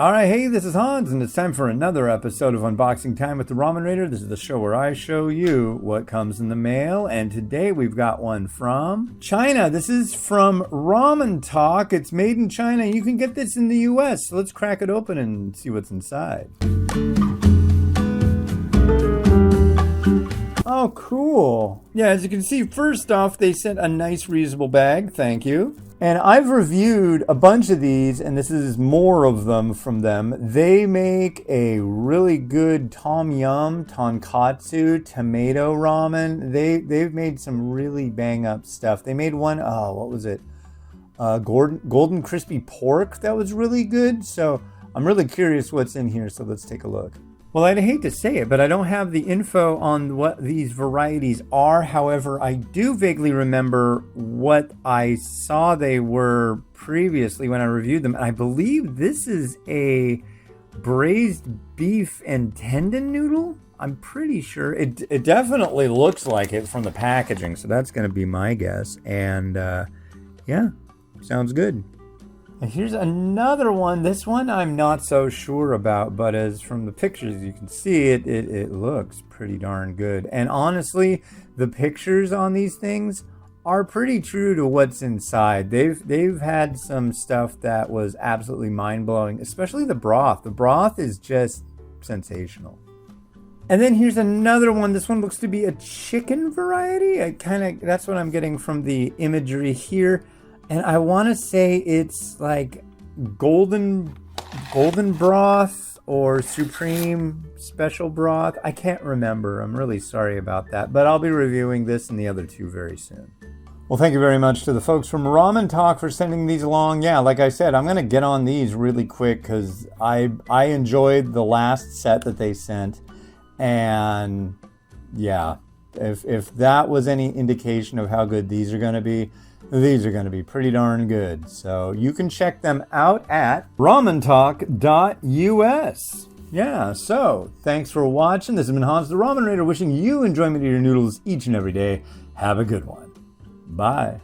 All right, hey, this is Hans, and it's time for another episode of Unboxing Time with the Ramen Raider. This is the show where I show you what comes in the mail, and today we've got one from China. This is from RamenTalk. It's made in China. You can get this in the U.S., so let's crack it open and see what's inside. Oh, cool. Yeah, as you can see, first off, they sent a nice reusable bag. Thank you. And I've reviewed a bunch of these, and this is more of them from them. They make a really good tom yum, tonkatsu, tomato ramen. They've made some really bang up stuff. They made one, what was it? Golden crispy pork. That was really good. So I'm really curious what's in here. So let's take a look. Well, I'd hate to say it, but I don't have the info on what these varieties are. However, I do vaguely remember what I saw they were previously when I reviewed them. And I believe this is a braised beef and tendon noodle. I'm pretty sure. It definitely looks like it from the packaging, so that's going to be my guess. And yeah, sounds good. Here's another one. This one I'm not so sure about, but as from the pictures you can see, it looks pretty darn good. And honestly, the pictures on these things are pretty true to what's inside. They've had some stuff that was absolutely mind-blowing, especially the broth. The broth is just sensational. And then here's another one. This one looks to be a chicken variety. That's what I'm getting from the imagery here. And I want to say it's like golden broth or supreme special broth. I can't remember. I'm really sorry about that. But I'll be reviewing this and the other two very soon. Well, thank you very much to the folks from RamenTalk for sending these along. Yeah, like I said, I'm going to get on these really quick because I enjoyed the last set that they sent. And yeah, if that was any indication of how good these are going to be, these are going to be pretty darn good. So you can check them out at RamenTalk.us. Yeah, so thanks for watching. This has been Hans the Ramen Raider wishing you enjoyment of your noodles each and every day. Have a good one. Bye.